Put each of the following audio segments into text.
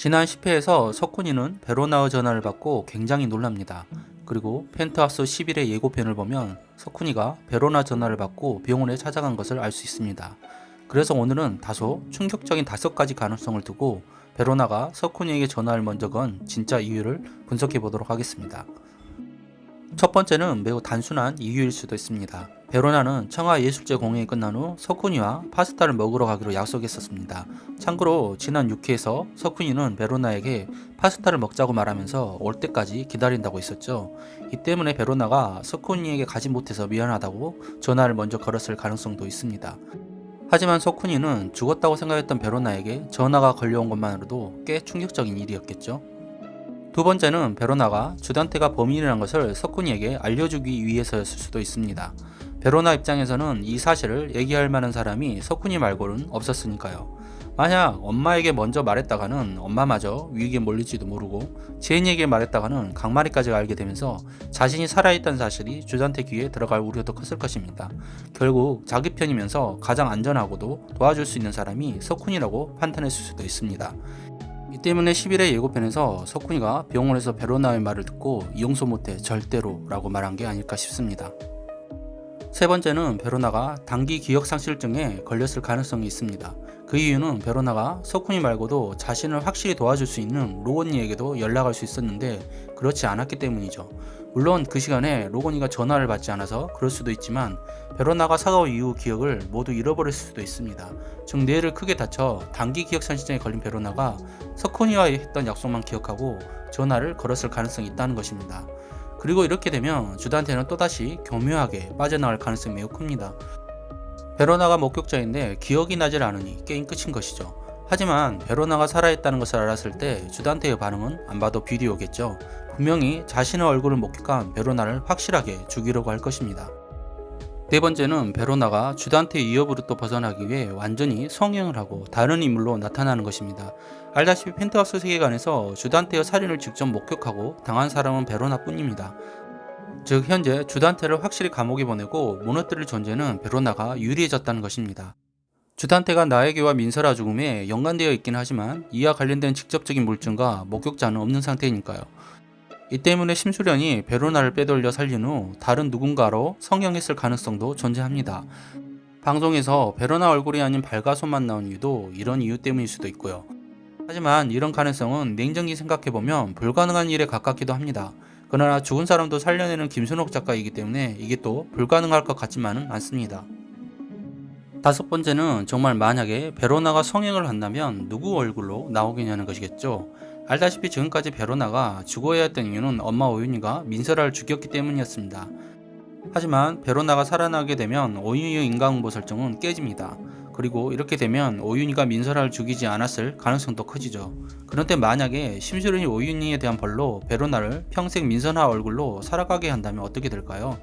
지난 10회에서 석훈이는 베로나의 전화를 받고 굉장히 놀랍니다. 그리고 펜트하우스 11의 예고편을 보면 석훈이가 베로나 전화를 받고 병원에 찾아간 것을 알 수 있습니다. 그래서 오늘은 다소 충격적인 5가지 가능성을 두고 베로나가 석훈이에게 전화를 먼저 건 진짜 이유를 분석해 보도록 하겠습니다. 첫 번째는 매우 단순한 이유일 수도 있습니다. 베로나는 청아예술제 공연이 끝난 후 석훈이와 파스타를 먹으러 가기로 약속했었습니다. 참고로 지난 6회에서 석훈이는 베로나에게 파스타를 먹자고 말하면서 올 때까지 기다린다고 했었죠. 이 때문에 베로나가 석훈이에게 가지 못해서 미안하다고 전화를 먼저 걸었을 가능성도 있습니다. 하지만 석훈이는 죽었다고 생각했던 베로나에게 전화가 걸려온 것만으로도 꽤 충격적인 일이었겠죠. 두 번째는 베로나가 주단태가 범인이라는 것을 석훈이에게 알려주기 위해서였을 수도 있습니다. 베로나 입장에서는 이 사실을 얘기할 만한 사람이 석훈이 말고는 없었으니까요. 만약 엄마에게 먼저 말했다가는 엄마마저 위기에 몰릴지도 모르고 제인에게 말했다가는 강마리까지 알게 되면서 자신이 살아있다는 사실이 주단태 귀에 들어갈 우려도 컸을 것입니다. 결국 자기 편이면서 가장 안전하고도 도와줄 수 있는 사람이 석훈이라고 판단했을 수도 있습니다. 이 때문에 11회 예고편에서 석훈이가 병원에서 베로나의 말을 듣고 이용서 못해 절대로 라고 말한 게 아닐까 싶습니다. 세 번째는 베로나가 단기 기억상실증에 걸렸을 가능성이 있습니다. 그 이유는 베로나가 석훈이 말고도 자신을 확실히 도와줄 수 있는 로건이에게도 연락할 수 있었는데 그렇지 않았기 때문이죠. 물론 그 시간에 로건이가 전화를 받지 않아서 그럴 수도 있지만 베로나가 사고 이후 기억을 모두 잃어버렸을 수도 있습니다. 즉 뇌를 크게 다쳐 단기 기억상실증에 걸린 베로나가 석훈이와 했던 약속만 기억하고 전화를 걸었을 가능성이 있다는 것입니다. 그리고 이렇게 되면 주단태는 또다시 교묘하게 빠져나갈 가능성이 매우 큽니다. 베로나가 목격자인데 기억이 나질 않으니 게임 끝인 것이죠. 하지만 베로나가 살아있다는 것을 알았을 때 주단태의 반응은 안 봐도 비디오겠죠. 분명히 자신의 얼굴을 목격한 베로나를 확실하게 죽이려고 할 것입니다. 네 번째는 베로나가 주단태의 위협으로부터 벗어나기 위해 완전히 성형을 하고 다른 인물로 나타나는 것입니다. 알다시피 펜트하우스 세계관에서 주단태의 살인을 직접 목격하고 당한 사람은 베로나뿐입니다. 즉 현재 주단태를 확실히 감옥에 보내고 무너뜨릴 존재는 베로나가 유리해졌다는 것입니다. 주단태가 나에게와 민설아 죽음에 연관되어 있긴 하지만 이와 관련된 직접적인 물증과 목격자는 없는 상태이니까요. 이 때문에 심수련이 베로나를 빼돌려 살린 후 다른 누군가로 성형했을 가능성도 존재합니다. 방송에서 베로나 얼굴이 아닌 발가손만 나온 이유도 이런 이유 때문일 수도 있고요. 하지만 이런 가능성은 냉정히 생각해보면 불가능한 일에 가깝기도 합니다. 그러나 죽은 사람도 살려내는 김순옥 작가이기 때문에 이게 또 불가능할 것 같지만은 않습니다. 다섯 번째는 정말 만약에 베로나가 성형을 한다면 누구 얼굴로 나오겠냐는 것이겠죠. 알다시피 지금까지 베로나가 죽어야 했던 이유는 엄마 오윤희가 민설아를 죽였기 때문이었습니다. 하지만 베로나가 살아나게 되면 오윤희의 인과응보 설정은 깨집니다. 그리고 이렇게 되면 오윤희가 민설아를 죽이지 않았을 가능성도 커지죠. 그런데 만약에 심수련이 오윤희에 대한 벌로 베로나를 평생 민설아 얼굴로 살아가게 한다면 어떻게 될까요?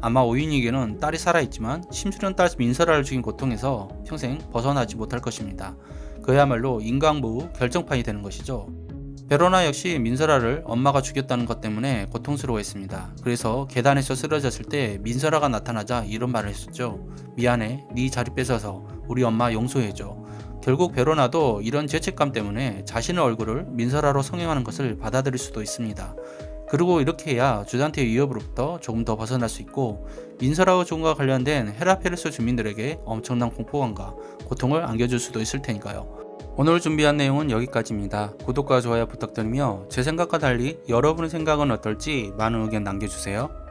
아마 오윤희에게는 딸이 살아있지만 심수련 딸 민설아를 죽인 고통에서 평생 벗어나지 못할 것입니다. 그야말로 인과응보 후 결정판이 되는 것이죠. 베로나 역시 민설아를 엄마가 죽였다는 것 때문에 고통스러워했습니다. 그래서 계단에서 쓰러졌을 때 민설아가 나타나자 이런 말을 했었죠. 미안해, 네 자리 뺏어서 우리 엄마 용서해줘. 결국 베로나도 이런 죄책감 때문에 자신의 얼굴을 민설아로 성형하는 것을 받아들일 수도 있습니다. 그리고 이렇게 해야 주단태의 위협으로부터 조금 더 벗어날 수 있고 민설아의 죽음과 관련된 헤라페르스 주민들에게 엄청난 공포감과 고통을 안겨줄 수도 있을 테니까요. 오늘 준비한 내용은 여기까지입니다. 구독과 좋아요 부탁드리며 제 생각과 달리 여러분의 생각은 어떨지 많은 의견 남겨주세요.